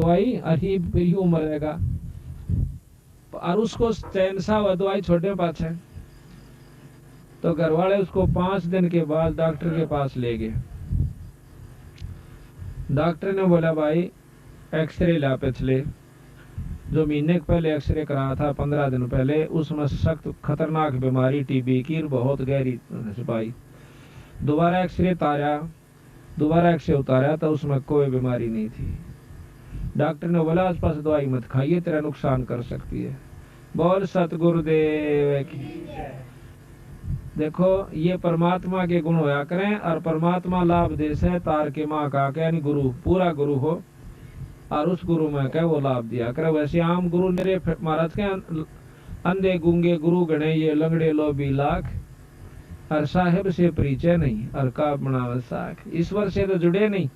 दवाई अरे फिर यूं मरेगा, और उसको चैन सा हुआ दवाई छोटे पाछे। तो घर वाले उसको 5 दिन के बाद डॉक्टर के पास ले गए। डॉक्टर ने बोला भाई एक्सरे ला, पिछले जो महीने पहले एक्सरे करा था 15 दिन पहले, उसमें सख्त खतरनाक बीमारी टीबी की बहुत गहरी छुपाई। दोबारा एक्सरे उतारा, दोबारा एक्सरे उतारा तो उसमें कोई बीमारी नहीं थी। डॉक्टर ने बोला आसपास दवाई मत खाइए, तेरा नुकसान कर सकती है। बोल सतगुरुदेव की। देखो ये परमात्मा के गुण होया करें, और परमात्मा लाभ दे से तार के माँ का यानी गुरु, पूरा गुरु हो और उस गुरु में कह वो लाभ दिया करे। वैसे आम गुरु मेरे महाराज के अंधे गूंगे गुरु गणे ये लंगड़े लोभी लाख, और साहेब से परिचय नहीं और का बनावत साख। ईश्वर से तो जुड़े नहीं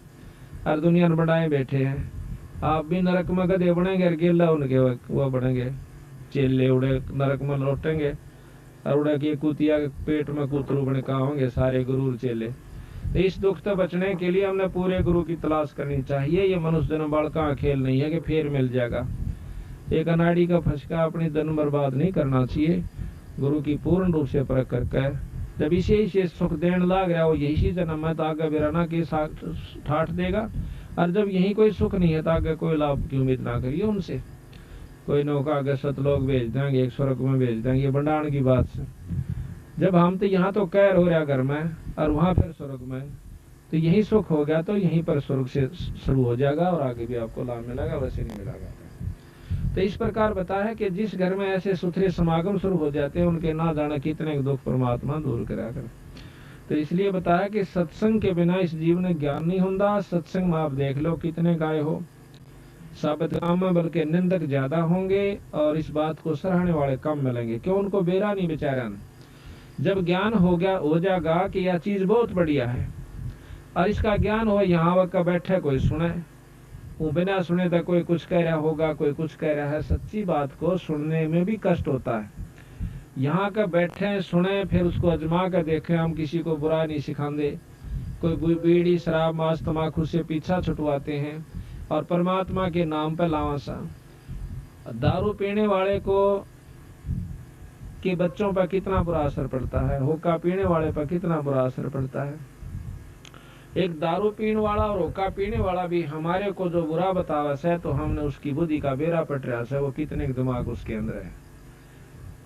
और दुनिया में बनाए बैठे हैं। आप भी नरक में गधे बनेंगे, गेला उनके वो बनेंगे चेले, उड़े नरक में लौटेंगे और उड़े के कुतिया के पेट में कुतरू बने का होंगे सारे गुरु चेले। तो इस दुख से बचने के लिए हमने पूरे गुरु की तलाश करनी चाहिए। ये मनुष्य जन्म बड़का खेल नहीं है कि फिर मिल जाएगा। एक अनाड़ी का फंसका अपनी जन्म बर्बाद नहीं करना चाहिए। गुरु की पूर्ण रूप से परख करके जब इसे से सुख देने लग रहा हो, यही जन्म है तो आगे बिराना के साथ ठाठ देगा। और जब यही कोई सुख नहीं है तो आगे कोई लाभ की उम्मीद ना करिए उनसे। कोई नौका आगे सतलोक भेज देंगे, एक स्वर्ग में भेज देंगे, ये भंडारण की बात से। जब हम तो यहाँ तो कैर हो रहा घर में और वहां फिर स्वर्ग में, तो यही सुख हो गया तो यहीं पर स्वर्ग से शुरू हो जाएगा और आगे भी आपको लाभ मिलेगा, वैसे नहीं मिलेगा। तो इस प्रकार बताया है कि जिस घर में ऐसे सुथरे समागम शुरू हो जाते हैं उनके ना जाने कितने दुख परमात्मा दूर करा कर। तो इसलिए बताया कि सत्संग के बिना इस जीवन में ज्ञान नहीं होता। सत्संग में आप देख लो कितने गाय हो, साबित काम में बल्कि निंदक ज्यादा होंगे और इस बात को सराहने वाले कम मिलेंगे। क्यों? उनको बेरा नहीं बेचारा। जब ज्ञान हो जाएगा कि यह चीज बहुत बढ़िया है और इसका ज्ञान हो, यहाँ वह बैठे कोई सुने, वो बिना सुने तो कोई कुछ कह रहा होगा, कोई कुछ कह रहा है। सच्ची बात को सुनने में भी कष्ट होता है। यहाँ का बैठे सुने फिर उसको अजमा कर देखें। हम किसी को बुरा नहीं सिखाते। कोई बीड़ी शराब मांस तमाकू से पीछा छुटवाते हैं और परमात्मा के नाम पर लावासा। दारू पीने वाले को के बच्चों पर कितना बुरा असर पड़ता है, हुक्का पीने वाले पर कितना बुरा असर पड़ता है। एक दारू पीने वाला और हुक्का पीने वाला भी हमारे को जो बुरा बतावा है तो हमने उसकी बुद्धि का बेड़ा पट रहा है। वो कितने दिमाग उसके अंदर है।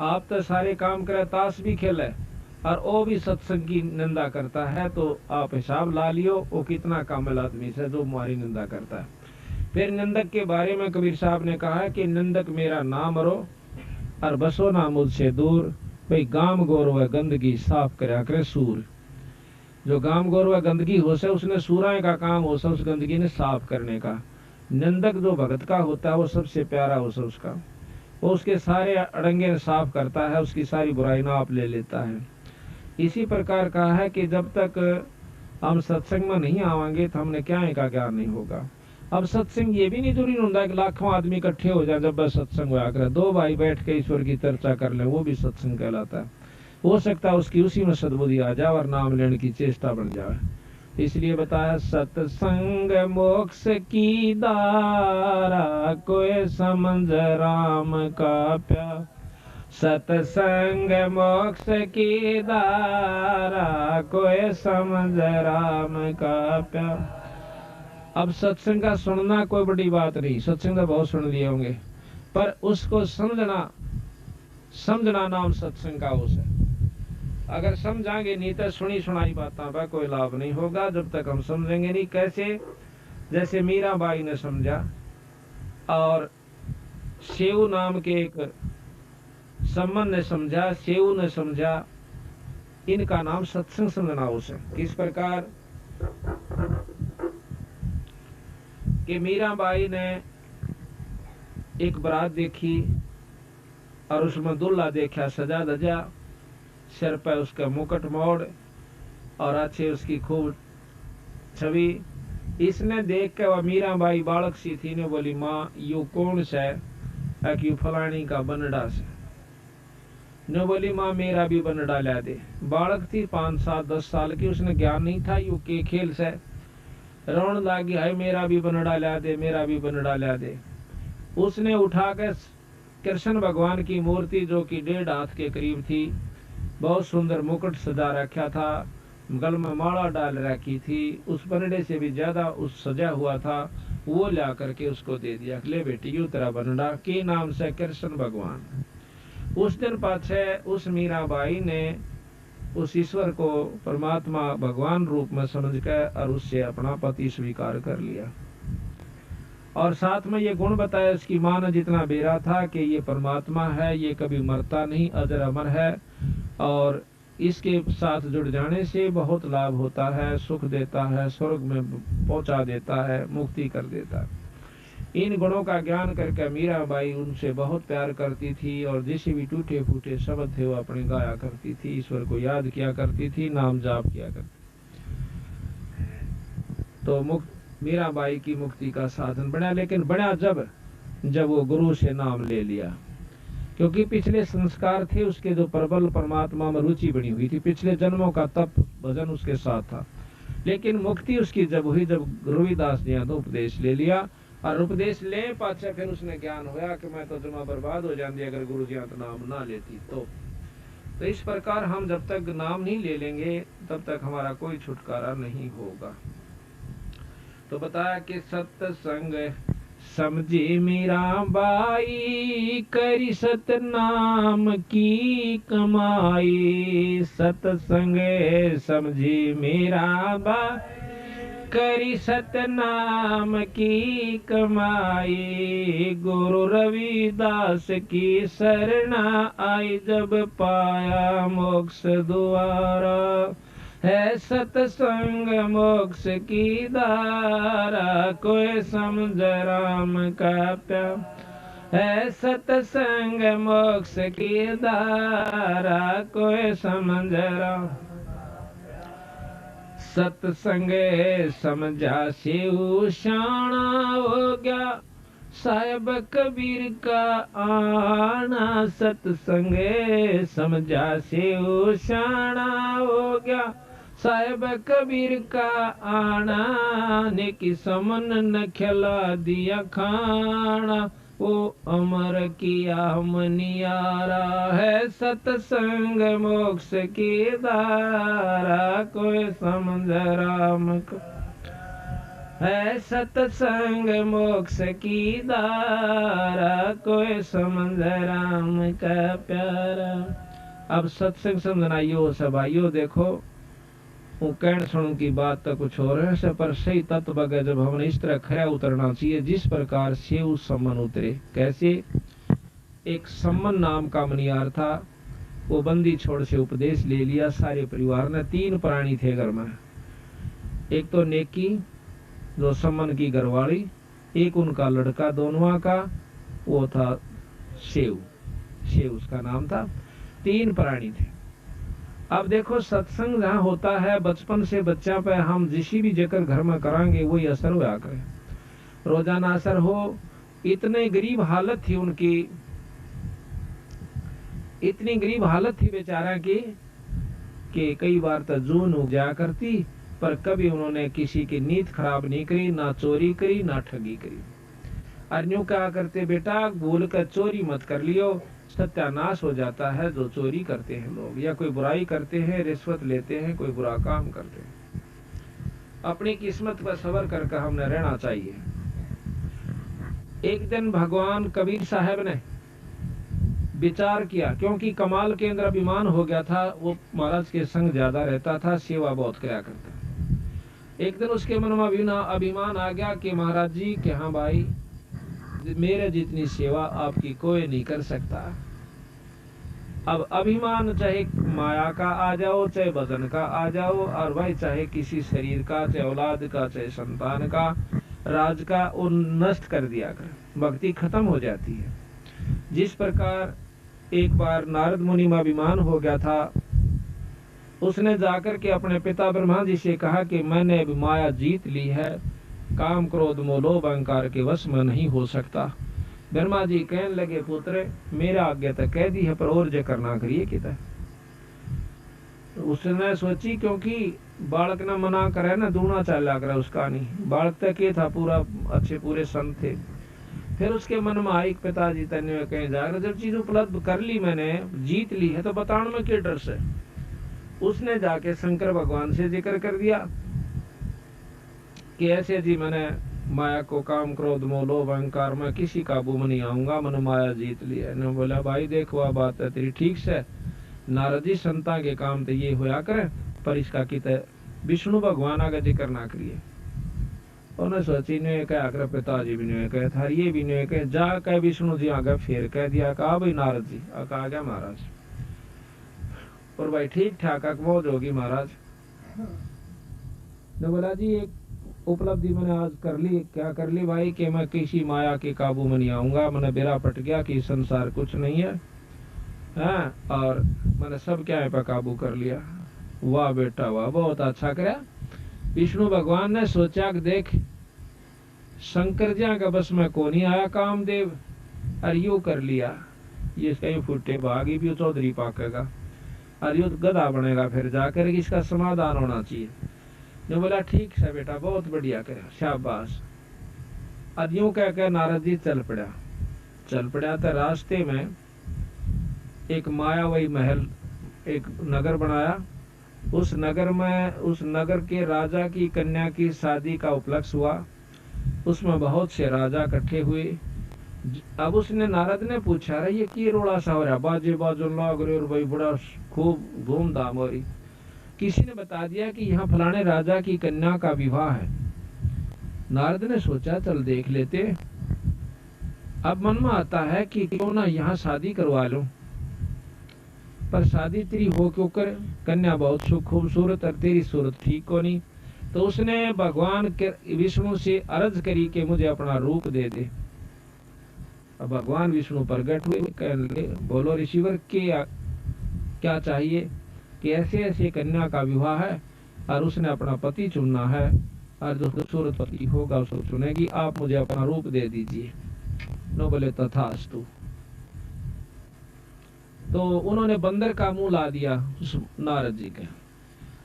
आप तो सारे काम करे, ताश भी खेले और वो भी सत्संग की निंदा करता है, तो आप हिसाब ला लियो वो कितना कामिल आदमी है जो हमारी निंदा करता है। फिर निंदक के बारे में कबीर साहब ने कहा है कि निंदक मेरा नाम रो और बसो ना मुझसे दूर। भाई गाम गौरव गंदगी साफ करा करे सूर। जो गाम गौरव गंदगी हो से उसने सूराए का काम हो से उस गंदगी ने साफ करने का। निंदक जो भगत का होता है वो सबसे प्यारा हो से उसका, वो उसके सारे अड़ंगे साफ करता है, उसकी सारी बुराई ना आप ले लेता है। इसी प्रकार कहा है कि जब तक हम सत्संग में नहीं आवांगे तो हमने क्या का ज्ञान नहीं होगा। अब सत्संग ये भी नहीं जरूरी होता कि लाखों आदमी इकट्ठे हो जाए जब बस सत्संग हुआ करे। दो भाई बैठ के ईश्वर की चर्चा कर ले, वो भी सत्संग कहलाता है। हो सकता है उसकी उसी में सद्बुद्धि आ जाए और नाम लेने की चेष्टा बन जाए। इसलिए बताया सत्संग मोक्ष की दारा, कोई समझ राम का प्यार। सत्संग मोक्ष की दारा, कोई समझ राम का प्यार। अब सत्संग का सुनना कोई बड़ी बात नहीं, सत्संग तो बहुत सुन लिए होंगे, पर उसको समझना नाम सत्संग का उसे। अगर समझाएंगे नहीं तो सुनी सुनाई बातों पर कोई लाभ नहीं होगा जब तक हम समझेंगे नहीं। कैसे? जैसे मीराबाई ने समझा और शेऊ नाम के एक संबंध ने समझा, शेऊ ने समझा, इनका नाम सत्संग समझना उसे। किस प्रकार कि मीराबाई ने एक बारात देखी और उसमें दूल्हा देखा सजा धजा, सिर पर उसका मुकुट मोड़ और अच्छे उसकी खूब छवि। इसने देख के वह मीराबाई बालक सी थी ने बोली, माँ यू कौन से? यू फलानी का बनडा से। ने बोली माँ मेरा भी बनडा ला दे। बालक थी 5, 7, 10 साल की, उसने ज्ञान नहीं था यू के खेल से। रोन लागी, हाय मेरा भी बनड़ा ला दे, मेरा भी बनड़ा ला दे। उसने उठाकर कृष्ण भगवान की मूर्ति जो कि 1.5 हाथ के करीब थी, बहुत सुंदर मुकुट सजा रखा था, गल में माला डाल रखी थी, उस बनड़े से भी ज्यादा उस सजा हुआ था, वो ला करके उसको दे दिया। ले बेटी यू तेरा बनड़ा के नाम से कृष्ण भगवान। उस दिन पाछे उस मीराबाई ने उस ईश्वर को परमात्मा भगवान रूप में समझ कर और उससे अपना पति स्वीकार कर लिया। और साथ में ये गुण बताया उसकी माँ ने जितना बेरा था कि ये परमात्मा है, ये कभी मरता नहीं, अजर अमर है, और इसके साथ जुड़ जाने से बहुत लाभ होता है, सुख देता है, स्वर्ग में पहुंचा देता है, मुक्ति कर देता है। इन गुणों का ज्ञान करके मीराबाई उनसे बहुत प्यार करती थी, और जैसे भी टूटे फूटे शब्द थे वो अपने गाया करती थी, ईश्वर को याद किया करती थी, नाम जाप किया करती। तो मीराबाई की मुक्ति का साधन बना, लेकिन बना जब वो गुरु से नाम ले लिया, क्योंकि पिछले संस्कार थे उसके जो प्रबल परमात्मा में रुचि बनी हुई थी, पिछले जन्मों का तप भजन उसके साथ था। लेकिन मुक्ति उसकी जब हुई जब रविदास जी ने तो उपदेश ले लिया, और उपदेश ले पाछे फिर उसने ज्ञान होया कि मैं तो जमा बर्बाद हो जाती अगर गुरु जी तो नाम ना लेती। तो इस प्रकार हम जब तक नाम नहीं ले लेंगे तब तक हमारा कोई छुटकारा नहीं होगा। तो बताया कि सत्संग समझी मीराबाई, करी सतनाम की कमाई। सत्संग समझी मीराबाई, करी सतनाम की कमाई। गुरु रविदास की शरणा आई, जब पाया मोक्ष द्वारा। है सत्संग मोक्ष की धारा, कोई समझ राम का प्यार। है सत्संग मोक्ष की धारा, कोई समझ राम। सत्संग समझा शिव शाना हो गया, साहेब कबीर का आना। सत्संग समझा शिव शाना हो गया, साहेब कबीर का आना। ने की समन न खिला दिया खाना, वो अमर किया मनियारा। है सत्संग मोक्ष की धारा, कोई समझ राम को। है सत्संग मोक्ष की धारा, कोई समझ राम का प्यारा। अब सत्संग समझना यो सब आइयो, देखो वो कहने सुनने की बात तो कुछ और है, पर सही तत्व बगैर जब हमने इस तरह खरा उतरना चाहिए जिस प्रकार से उस सम्मन उतरे। कैसे? एक सम्मन नाम का मनियार था, वो बंदी छोड़ से उपदेश ले लिया सारे परिवार ने। 3 प्राणी थे घर में, एक तो नेकी जो सम्मन की घरवाली, एक उनका लड़का दोनों का, वो था शिव, शिव उसका नाम था। 3 प्राणी थे। अब देखो सत्संग जहाँ होता है बचपन से बच्चा पे हम जिस भी जगह घर में करांगे वही असर होया करे, रोजाना असर हो। इतने गरीब हालत थी उनकी, इतनी गरीब हालत थी बेचारा की कि कई बार तो जून उग जाया करती, पर कभी उन्होंने किसी की नीयत खराब नहीं करी, ना चोरी करी ना ठगी करी। अन्यों क्या करते, बेटा भूल कर चोरी मत कर लियो, सत्यानाश हो जाता है जो चोरी करते हैं लोग, या कोई बुराई करते हैं, रिश्वत लेते हैं, कोई बुरा काम करते हैं। अपनी किस्मत पर सबर करके हमने रहना चाहिए। एक दिन भगवान कबीर साहब ने विचार किया, क्योंकि कमाल के अंदर अभिमान हो गया था, वो महाराज के संग ज्यादा रहता था, सेवा बहुत किया करता। एक दिन उसके मन में अभिमान आ गया कि महाराज जी के हाँ भाई मेरे जितनी सेवा आपकी कोई नहीं कर सकता। अब अभिमान चाहे माया का आ जाओ, चाहे वजन का आ जाओ, और भाई चाहे किसी शरीर का, चाहे औलाद का, चाहे संतान का, राज का, वो नष्ट कर दिया कर, भक्ति खत्म हो जाती है। जिस प्रकार एक बार नारद मुनि में अभिमान हो गया था, उसने जाकर के अपने पिता ब्रह्मा जी से कहा कि मैंने अब माया जीत ली है, काम क्रोध मोह लोभ अहंकार के वश में नहीं हो सकता। ब्रह्मा जी कहने लगे, पुत्र मेरा आज्ञा तो कह दी है, पर और जो करना करिए कितना। उसने सोची, क्योंकि बालक ने मना करे ना दूना चला करे उसका नहीं, बालक तक ये था पूरा अच्छे पूरे संत थे। फिर उसके मन में आई पिताजी तने कहीं जाकर जब चीज उपलब्ध कर ली मैंने जीत ली है तो बताने में क्या डर से। उसने जाके शंकर भगवान से जिक्र कर दिया कि ऐसे जी मैंने माया को काम क्रोध मोह लोभ अहंकार में किसी काबू में नहीं आऊंगा, मैंने माया जीत ली है। ने बोला भाई देखो वह बात है तेरी ठीक से, नारद जी संता के काम तो ये होया करे पर इसका कित विष्णु भगवान आगे जिक्र ना करिए। उन्हें सोची ने कहा कर पिताजी भी ने कहे था ये भी ने कहे जा कह विष्णु जी आगे फिर कह दिया कहा भाई नारद जी कहा गया महाराज। और भाई ठीक ठाक मौज होगी महाराज। ने बोला जी एक उपलब्धि मैंने आज कर ली। क्या कर ली भाई कि मैं किसी माया के काबू में नहीं आऊंगा, मैंने बेरा पट गया कि संसार कुछ नहीं है, हाँ, और मैंने सब क्या पे काबू कर लिया। वाह बेटा वाह, बहुत अच्छा कराया। विष्णु भगवान ने सोचा कि देख शंकर जी का बस में को नहीं आया कामदेव, और यू कर लिया ये कहीं फुटे भागी भी चौधरी पाकेगा और यू गधा बनेगा, फिर जाकर इसका समाधान होना चाहिए। ने बोला ठीक है बेटा बहुत बढ़िया करा शाबाश। अब यूं कह के नारद जी चल पड़ा तो रास्ते में एक मायावी महल एक नगर बनाया। उस नगर के राजा की कन्या की शादी का उपलक्ष्य हुआ। उसमें बहुत से राजा इकट्ठे हुए। अब उसने नारद ने पूछा रहा ये की रोड़ा सा हो रहा, बाजे बाजो लाग रहे और भाई बड़ा खूब धूमधाम हो रही। किसी ने बता दिया कि यहाँ फलाने राजा की कन्या का विवाह है। नारद ने सोचा चल देख लेते। अब मन में आता है कि क्यों ना यहाँ शादी करवा लूं, पर शादी तेरी हो क्यों कर, कन्या बहुत खूबसूरत और तेरी सूरत ठीक को नहीं। तो उसने भगवान के विष्णु से अर्ज करी कि मुझे अपना रूप दे दे। अब भगवान विष्णु प्रकट हुए, कहने बोलो ऋषिवर क्या चाहिए कि ऐसे ऐसे कन्या का विवाह है और उसने अपना पति चुनना है और जो खूबसूरत पति होगा उसको चुनेगी, आप मुझे अपना रूप दे दीजिए। नो बोले तथास्तु। तो उन्होंने बंदर का मुंह ला दिया उस नारद जी के।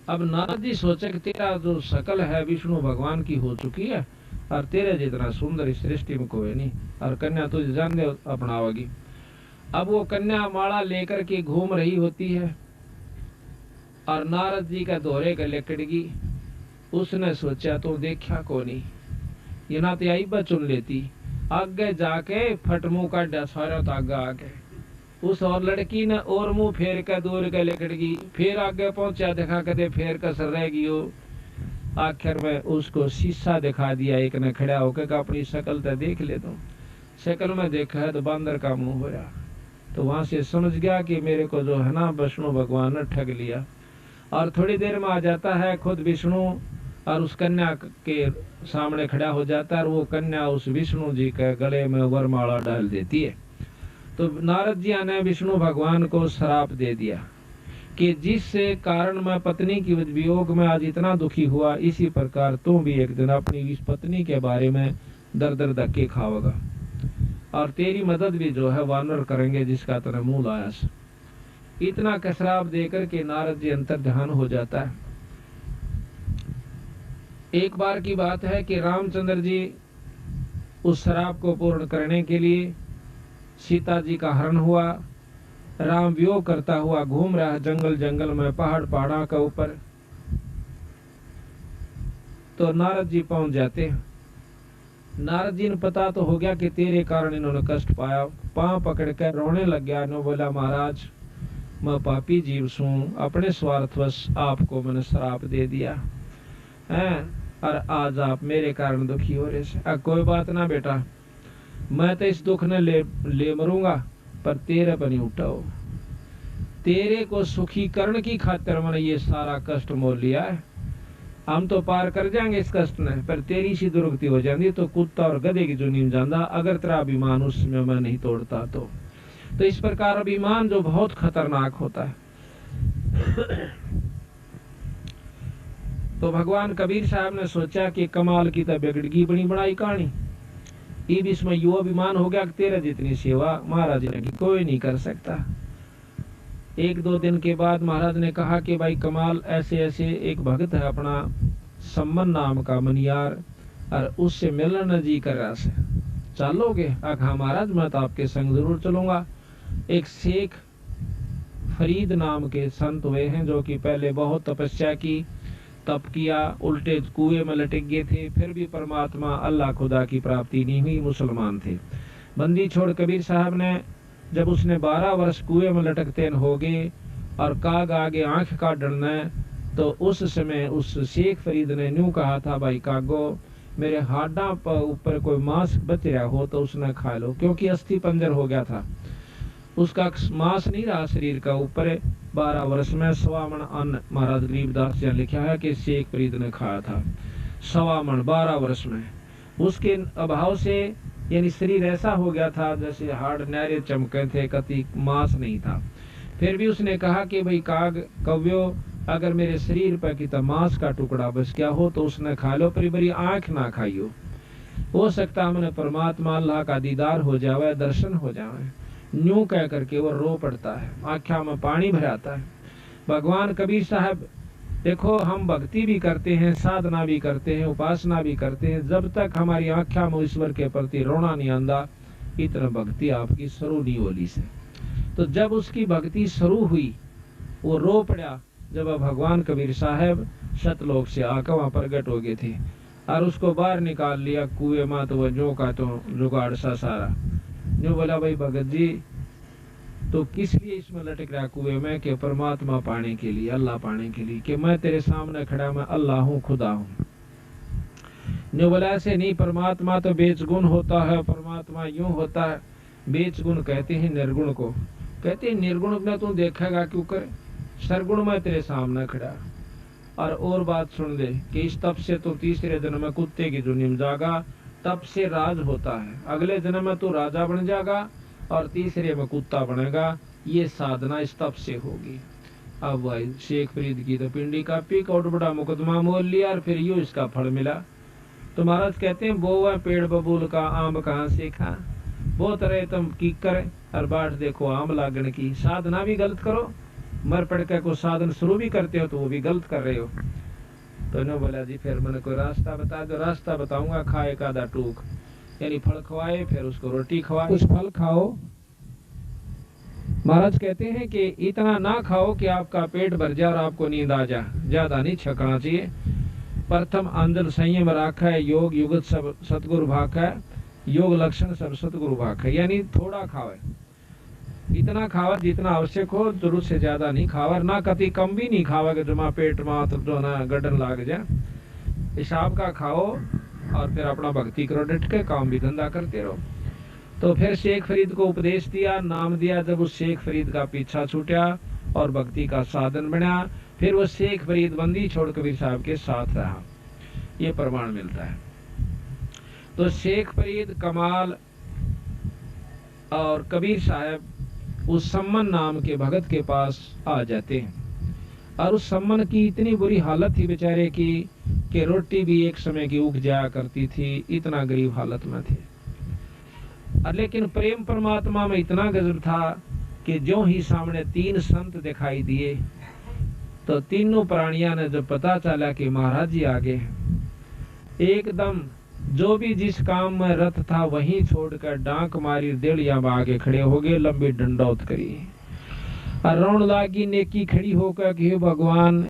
अब नारद जी सोचे कि तेरा जो शकल है विष्णु भगवान की हो चुकी है और तेरे जितना सुंदर इस सृष्टि में कोई नहीं, और कन्या तुझे जान दे अपनावेगी। अब वो कन्या माला लेकर के घूम रही होती है और नारद जी का दोहरे का लेकड़गी। उसने सोचा तो देखा को नहीं, ये ना तो आई चुन लेती। आगे जाके फटमू का डसारा तो आगे आगे उस और लड़की ने और मुंह फेर कर दूर के लेकड़गी। फिर आगे पहुंचा, देखा कदे फेर कसर रहेगी वो। आखिर में उसको शीशा दिखा दिया, एक ने खड़ा होकर अपनी शक्ल तो देख ले। तो शक्ल में देखा है तो बंदर का मुंह हो रहा। तो वहां से समझ गया कि मेरे को जो है ना विष्णु भगवान ने ठग लिया। और थोड़ी देर में आ जाता है खुद विष्णु और उस कन्या के सामने खड़ा हो जाता है और वो कन्या उस विष्णु जी के गले में वरमाला डाल देती है। तो नारद जी ने विष्णु भगवान को श्राप दे दिया कि जिस कारण मैं पत्नी की वियोग में आज इतना दुखी हुआ, इसी प्रकार तुम भी एक दिन अपनी इस पत्नी के बारे में दर दर धक्के खाओगा और तेरी मदद भी जो है वानर करेंगे जिसका तेरा मुंह लाया। इतना कसराब देकर के नारद जी अंतर ध्यान हो जाता है। एक बार की बात है कि रामचंद्र जी उस शराब को पूर्ण करने के लिए सीता जी का हरण हुआ। राम वियोग करता हुआ घूम रहा है जंगल जंगल में, पहाड़ पहाड़ा के ऊपर। तो नारद जी पहुंच जाते हैं। नारद जी ने पता तो हो गया कि तेरे कारण इन्होंने कष्ट पाया। पांव पकड़ कर रोने लग गया। ने बोला महाराज मैं पापी जीव सूं, अपने स्वार्थवश आपको मैंने श्राप दे दिया है और आज आप मेरे कारण दुखी हो रहे। कोई बात ना बेटा, मैं तो इस दुख ने ले मरूंगा पर तेरे पर नहीं उठाओ। तेरे को सुखी करने की खातिर मैंने ये सारा कष्ट मोल लिया है। हम तो पार कर जाएंगे इस कष्ट ने, पर तेरी सी दुर्गति हो जाती तो कुत्ता और गधे की जो नींद जाता अगर तेरा अभिमान उसमें मैं नहीं तोड़ता तो इस प्रकार अभिमान जो बहुत खतरनाक होता है। तो भगवान कबीर साहब ने सोचा कि कमाल की तो बिगड़गी बनी बनाई कहानी। इसमें यो अभिमान हो गया कि तेरा जितनी सेवा महाराज ने की कोई नहीं कर सकता। एक दो दिन के बाद महाराज ने कहा कि भाई कमाल, ऐसे ऐसे एक भगत है अपना सम्मन नाम का मनियार, और उससे मिलना जी कर रहा से, चलोगे? हाँ महाराज मैं तो आपके संग जरूर चलूंगा। एक शेख फरीद नाम के संत हुए हैं जो कि पहले बहुत तपस्या की, तप किया, उल्टे कुएं में लटक गए थे, फिर भी परमात्मा अल्लाह खुदा की प्राप्ति नहीं हुई, मुसलमान थे। बंदी छोड़ कबीर साहब ने, जब उसने 12 वर्ष कुएं में लटकते हो गए और काग आगे आंख का डरना, तो उस समय उस शेख फरीद ने न्यू कहा था, भाई कागो मेरे हाडा पर ऊपर कोई मांस बच रहा हो तो उसने खा लो, क्योंकि अस्थि पंजर हो गया था, उसका मांस नहीं रहा शरीर का ऊपर। 12 वर्ष में 1.25 मन अन्न, महाराज गरीबदास जी ने लिखा है कि शेख फरीद ने खाया था 1.25 मन 12 वर्ष में। उसके अभाव से यानी शरीर ऐसा हो गया था जैसे हाड़ नारे चमके थे, कति मांस नहीं था। फिर भी उसने कहा कि भाई काग कव्यो, अगर मेरे शरीर पर कितना मांस का टुकड़ा बच गया हो तो उसने खा लो, पर बड़ी आंख ना खाइयो, हो सकता हमने परमात्मा अल्लाह का दीदार हो जावे, दर्शन हो जावे। न्यू कह करके वो रो पड़ता है, आँखों में पानी भर आता है। भगवान कबीर साहब देखो, हम भक्ति भी करते हैं, साधना भी करते हैं, उपासना भी करते हैं, जब तक हमारी आँखों में ईश्वर के प्रति रोना नहीं आंदा, इतना भक्ति आपकी शुरू नहीं होली से। तो जब उसकी भक्ति शुरू हुई, वो रो पड़ा जब भगवान कबीर साहब सतलोक से आकर वहां प्रकट हो गए थे और उसको बाहर निकाल लिया कुएं में। तो वह जो का तो जुगाड़ सा सारा जो बोला, भाई भगत जी तो किस लिए इसमें लटक रहा कुएं में? कि परमात्मा पाने के लिए, अल्लाह पाने के लिए, कि मैं तेरे सामने खड़ा, मैं अल्लाह हूँ, खुदा हूँ। जो बोला ऐसे नहीं, परमात्मा तो बेचगुण होता है, परमात्मा यूं होता है। बेचगुण कहते हैं निर्गुण को, कहते हैं निर्गुण में तू देखेगा क्यों करे, सरगुण में तेरे सामने खड़ा। और बात सुन ले कि इस तप से तो तीसरे जन्म में कुत्ते की जुनिम जागा, तप से राज होता है, अगले जन्म में तू राजा बन जाएगा और तीसरे में कुत्ता बनेगा। ये साधना इस तप से होगी। अब भाई शेख फरीद की तो पिंडी का पीक और बड़ा मुकदमा मोल लिया और फिर यो इसका फल मिला। तो महाराज कहते हैं, बोवा पेड़ बबूल का आम कहाँ से खा, वो तरह तुम की करे और बाट देखो आम लागण की। साधना भी गलत करो, मर पड़ के को साधन शुरू भी करते हो तो वो भी गलत कर रहे हो। तो नो बोला जी फिर मैंने कोई रास्ता बता दो। रास्ता बताऊंगा, खाए का दा टूक, यानी फल खवाए, फिर उसको रोटी खवाए, कुछ फल खाओ। महाराज कहते हैं कि इतना ना खाओ कि आपका पेट भर जाए और आपको नींद आ जाए, ज्यादा नहीं छकना चाहिए। प्रथम अंदर संयम राखा है, योग युगत सब सतगुरु भाखा है, योग लक्षण सब सतगुरु भाखा है, यानी थोड़ा खावे, इतना खावा जितना आवश्यक हो, जरूरत से ज्यादा नहीं खावा, ना कति कम भी नहीं खावा कि जमा पेट में तो ना गड्ढन लाग जाए। हिसाब का खाओ और फिर अपना भक्ति करो, डट के काम भी धंधा करते रहो। तो फिर शेख फरीद को उपदेश दिया, नाम दिया। जब उस शेख फरीद का पीछा छूटा और भक्ति का साधन बना, फिर वो शेख फरीद बंदी छोड़ कबीर साहब के साथ रहा। ये प्रमाण मिलता है। तो शेख फरीद, कमाल और कबीर साहब उस सम्मन नाम के भगत के पास आ जाते हैं। और उस सम्मन की इतनी बुरी हालत थी बेचारे की कि रोटी भी एक समय की उग जाया करती थी, इतना गरीब हालत में थे। लेकिन प्रेम परमात्मा में इतना गजब था कि जो ही सामने 3 संत दिखाई दिए तो तीनों प्राणियों ने जब पता चला कि महाराज जी आगे हैं, एकदम जो भी जिस काम में रत था वहीं छोड़कर डांक मारी, देड़िया में आगे खड़े हो गए, लंबी डंडौत करी और रोन लागी नेकी खड़ी होकर कि भगवान